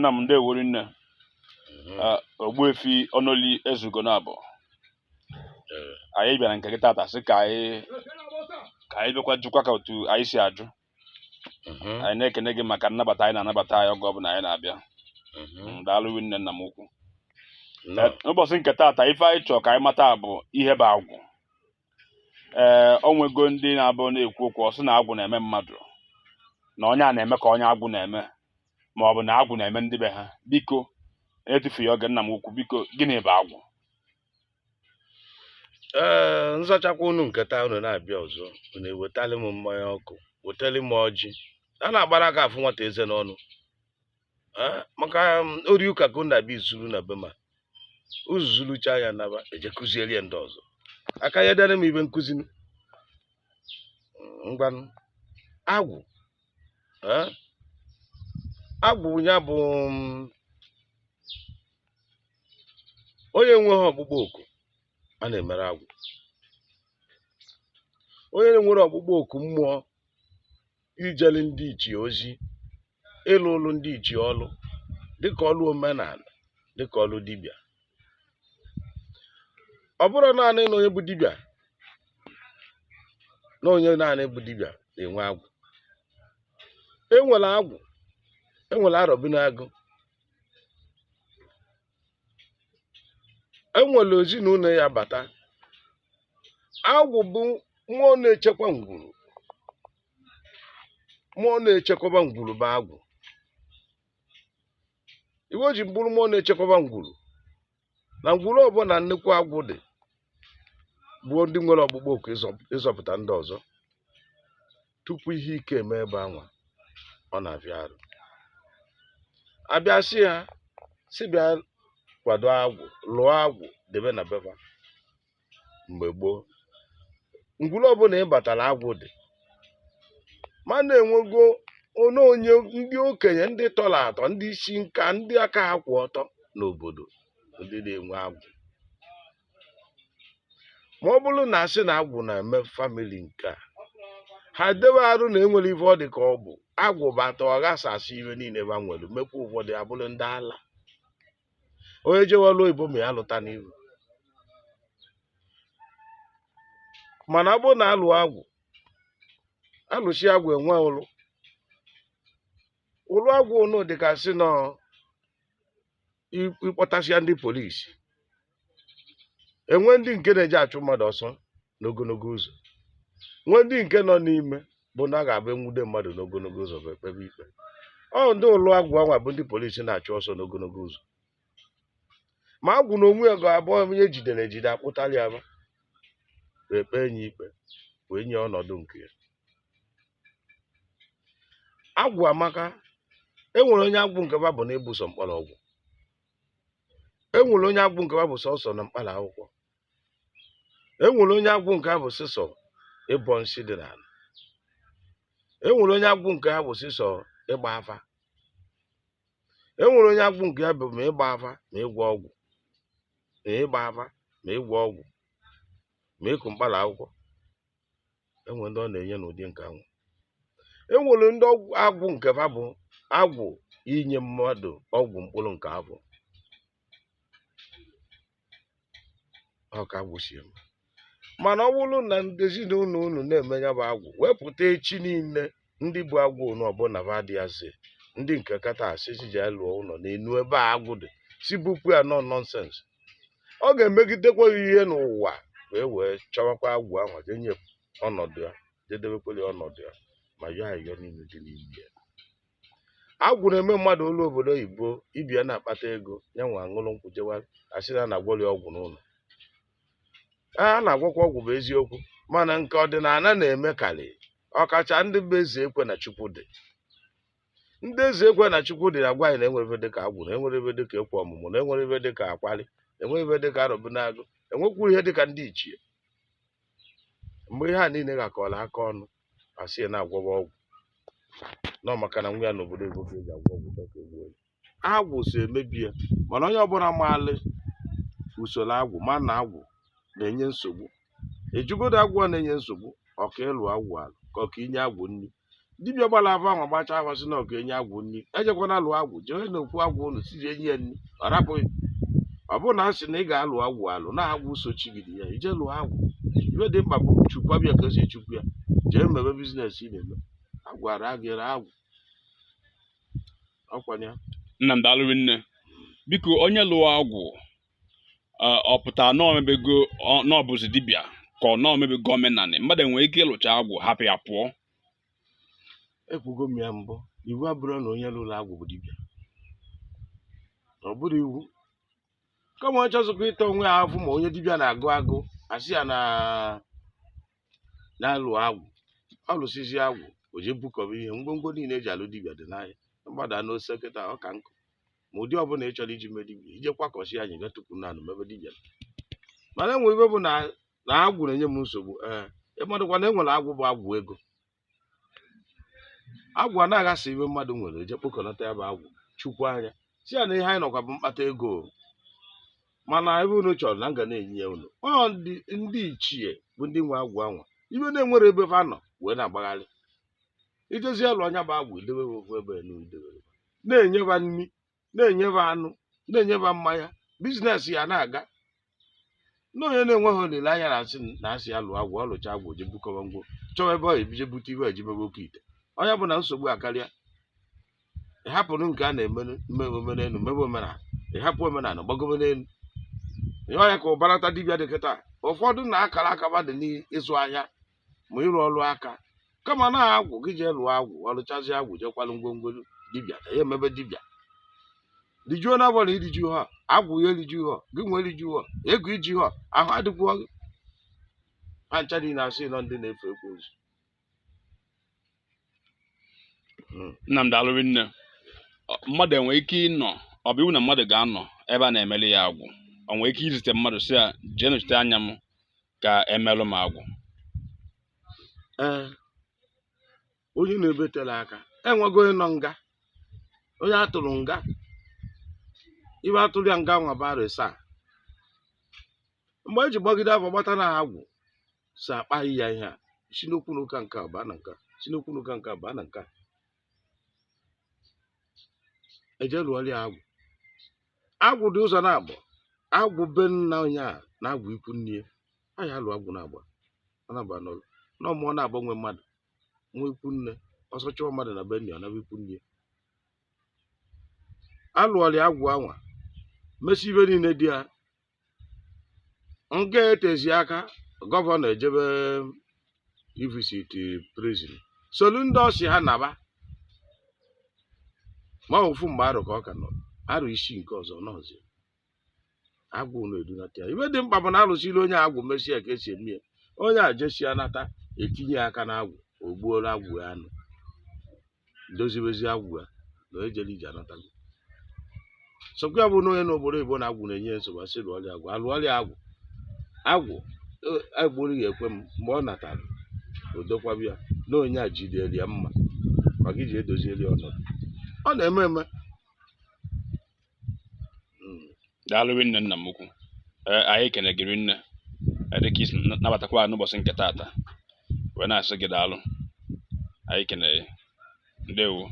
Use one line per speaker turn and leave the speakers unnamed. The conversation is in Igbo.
nna m ndewo nne Ogbuefi Onoli ezugo na abụọ anyị bịara nke gị tata sị ka anyị bịakwa jụkwa ka otu anyị si ajụ anyị na-ekene gị maka nnabata anyị na-anabata anyị oge ọbụla anyị na-abịa daalụ nne nna m ukwu n'ụbọchị nke tata ife anyị chọrọ ka anyị mata bụ ihe bụ agwụ o nwego ndị na-abụ na-ekwu okwu ọ sị na agwụ na-eme mmadụ na onye a na-eme ka onye agwụ na-eme ma ọ bụ na agwụ na-eme ndị be ha biko etufughị oge nna m ukwu biko gịnị bụ agwụ
nzachakwa unu nketa unu na-abịa ọzọ unu ewetali m mmanya ọkụ wetali m ọjị a na-agbara aka afụ nwata eze n'ọnụ maka ori ụka ka unu na-abịa izuru na be ma uzuzulucha ya naba eje kụziere ndị ọzọ aka ya dere m ibe nkụzi ngwanụ agwụ agwụ ya bụ onye nweghị ọkpụkpọ oku a na-emere agwụ onye nwere ọkpụkpọ oku mmụọ ijeli ndị ichie ozi ịlụ ụlụ ndị ichie ọlụ dịka ọlụ omenala dịka ọlụ dibịa ọ bụrụ naanị na onye bụ dibịa na onye naanị bụ dibịa na-enwe agwụ enwere agwụ enwere arọbinagụ enwere ezinụlọ ya bata agwụ bụ mmụọ na-echekwa ngwuru mmụọ na-echekwaba ngwuru bụ agwụ iwe ji bụrụ mmụọ na-echekwaba ngwuru na ngwuru ọbụla nnukwu agwụ dị bụ ndị nwere ọkpụkpọ oku ịzọpụta ndị ọzọ tupu ihe ike eme ebe anwa ọ na-abịa arụ abịa sị ha si bịa kwado agwụ lụọ agwụ debe na beba mgbe gboo ngwuru ọbụla ịbatara agwụ dị ma na-enwego onye ndị okenye ndị tọrọ atọ ndị isi nka ndị aka ha kwụ ọtọ n'obodo ndị na-enwe agwụ ma ọ bụrụ na asị na agwụ na-eme famili nke a ha debe arụ na enwere ife ọ dị ka ọ bụ agwụ bata ọ ghasasị iwe niile ba nwere mekwa ụfọdụ abụrụ ndị ala onye jewelu oyibo ma ya lụta n'ihu mana ọ bụrụ na alụ agwụ alụsi agwụ enwe ụlụ agwụ ụnụ dịgasị nọ ịkpọtasịa ndị polisi enwe ndị nke na-eji achụ mmadụ ọsọ n'ogologo ụzọ nwe ndị nke nọ n'ime bụ na a ga-abụ enwude mmadụ n'ogologo ụzọ bụ ekpebe ikpe ọ ndị ụlụ agwụ anwa bụ ndị polisi na-achụ ọsọ n'ogologo ụzọ ma agwụ na onwe ya ga-abụ onye ejidere ejide akpụtali aba ekpe enye ikpe wee nye ọnọdụ nke ya agwụ amaka enwere onye agwụ nke ba bụ na ebuso mkpọrọgwụ enwere onye agwụ nke ba bụ sọsọ na mkpara akwụkwọ enwere onye agwụ nke ha bụ sịsọ ịbọ nsị dị n'ala enwere onye agwụ nke ha bụ sịsọ ịgba afa enwere onye agwụ nke ha bụ ma ịgba afa ma ịgwọ ọgwụ ma ịgba afa ma ịgwọ ọgwụ ma ịkụ mkpara akwụkwọ enwere ndị ọ na-enye n'ụdị nke ahụ enwere ndị agwụ nke ha bụ agwụ inye mmadụ ọgwụ mkpụrụ nke abụ ọka gwụsie mana ọ bụrụ na ezinụlọ unu na-eme ya bụ agwụ wepụta echi niile ndị bụ agwụ unu ọbụla ba dị asị ndị nke kata asịsi ji lụọ ụlọ na-enu ebe a agwụ dị si bupụ ya nọ nọnsensị ọ ga-emegidekwa ihe n'ụwa wee chọwakwa agwụ ahụ jenye ọnọdụ ya jedebekwere ọnọdụ ya ma ya ayọ niile dị n'ime ya agwụ na-eme mmadụ ụlọ obodo oyibo ibia na-akpata ego ya nwa aṅụrụ nkwụ jewa asị na na-agwọrị ọgwụ n'ụlọ a na-agwọkwa ọgwụ bụ eziokwu mana nke ọdịnala na-eme karị ọkacha ndị bụ eze ekwe na chukwu dị ndị eze ekwe na chukwu dị na-agwa anyị na enwere ebe dịka agwụ na enwere ebe dịka ekwe ọmụmụ na enwere ebe dịka akwari enwere ebe dịka arọbinagụ enwekwuru ihe dịka ndị ichie mgbe ihe a niile gakọrọ aka ọnụ asị na-agwọba ọgwụ nọ maka na nwa ya n'obodo ego ka eji agwọ ọgwụ dọka egwu agwụ so emebi ya mana onye ọbụla maalị usoro agwụ ma na agwụ na-enye nsogbu ejugodo agwụ na-enye nsogbu ọka ịlụ agwụ alụ ka ọka inye agwụ nri dibịa gbara afọ ahụ gbacha afọ sị na ọga enye agwụ nri ejekwana lụọ agwụ jee na okwu agwụ ụlọ siri enyi ya nri ọ rapụghị ọ bụrụ na a sị na ị ga-alụ agwụ alụ na agwụ sochigide ya ije lụọ agwụ ibe dị mkpa bụ chukwabịa ka esi echukwu ya jee mebe biznes ị na-eme agwara gị agwụ ọkwanye
Nnamdi alụrụ nne biko onye lụọ agwụ ọ pụtara na omebego na ọbụzi dibịa ka ọ na omebego omenanị mmadụ enwere ike ịlụcha agwụ hapụ ya pụọ
ekwugo m ya mbụ iwu abụrụ na onye lụrụ agwụ bụ dibịa ọ bụrụ iwu kama ọ chọzụkwa ịta onwe ya afụ ma onye dibịa na-agụ agụ asị ya na-alụ agwụ ọ lụsizi agwụ o jee bukọba ihe ngwongwo niile eji alụ dibịa dị n'ahịa mgbada n'ose kịta ọ ka nkụ ma ụdị ọbụla ị chọrọ iji mee dibịa ije kwakọsi anyị ga tupu nanụ mebe dibịa mana enwe ibe bụ na agwụ na-enye m nsogbu ịmadụkwa na enwere agwụ bụ agwụ ego agwụ a na-aghasa ibe mmadụ nwere eje kpokọnata ya bụ agwụ chukwu anya si ya na ihe anyị nọkwa bụ mkpata ego mana ebe unu chọrọ na nga na-enye ya unu ndị ichie bụ ndị nwe agwụ anwa ibe na-enwere ebe fa nọ wee na-agbagharị ijezi alụ anya bụ agwụ idebe ofu ebe na-enyeba nri na-enyeba anụ na-enyeba mmanya biznes ya na-aga na onye na-enweghị olileanya na asị alụ agwụ ọlụcha agwụ je bukọba ngwo chọwa ebe ọ ebije bute ibe ejimebe oke ite onye bụ na nsogbu akarịa ịhapụrụ nke a na-eme omenelu mebe omenala ịhapụ omenala gbagobe n'elu ihe ọnya ka ụbarata dibịa dị kịta ụfọdụ na-akara akaba dị n'ịzụ ahịa ma ịrụ ọrụ aka kama na agwụ gị jee lụọ agwụ ọlụchazi agwụ jekwalụ ngwongwo dibịa na ya emebe dibịa rijuo na abụọ na iriju ha agwụ ya eriju ha gị nwee eriju ha ego iji ha ahụ adịkwuo gị ha ncha dị na-asị nọ ndị na-efe ekwensu
Nnamdi alụrụ nne mmadụ enwere ike ịnọ ọ bụ iwu na mmadụ ga-anọ ebe a na-emeli ya agwụ o nwere ike izite mmadụ si ya jee nọchite anya m ka emelụ m agwụ
onye na-ebetela aka enwego onye nọ nga onye atụrụ nga ibe atụrụ ya nga nwa bara saa mgbe eji gbagide afọ gbata na agwụ si akpaghị ya ihe a si n'okwu n'ụka nke a baa na nka si n'okwu n'ụka nke a baa na nka eje lụọrọ ya agwụ dị ụzọ na-abụ agwụ be nna onye a na agwụ ikwu nne a ya alụ agwụ na-agba ọ na-aba n'ụlọ na ọmụọ na-agbanwe mmadụ nwa ikwu nne ọsọ chụọ mmadụ na be nne ọ naba ikwu nne alụọrọ ya agwụ anwa mesi ibe niile dị ya nga etezi aka gọvanọ ejebe ivisit prison solu ndị ọsị ha naba ma ofu mgbe arụ ka ọ ka nọ arụ isi nke ọzọ n'ọzọ agwụ na-edunata ya ibe dị mkpa bụ na alụsiri onye agwụ mesi ya ka esi eme ya onye a jesi anata etinye aka na agwụ o gbuola agwụ ya anụ dozibezi agwụ ya na ejele ije anatago sokwa ya bụ na onye n'obodo Igbo na agwụ na-enye nsogbu asị lụọrịa agwụ alụọrịa agwụ agbụrụ ya ekwe m mgbe ọ natara odokwabịa na onye a jidere ya mma ma gị ji edozieli ọnọdụ ọ na-eme eme
daalụ nne nna m ukwu anyị kene gịrị nne dịka isi nabatakwa n'ụbọchị nke taata wee na-asị gị daalụ anyị kene ndewo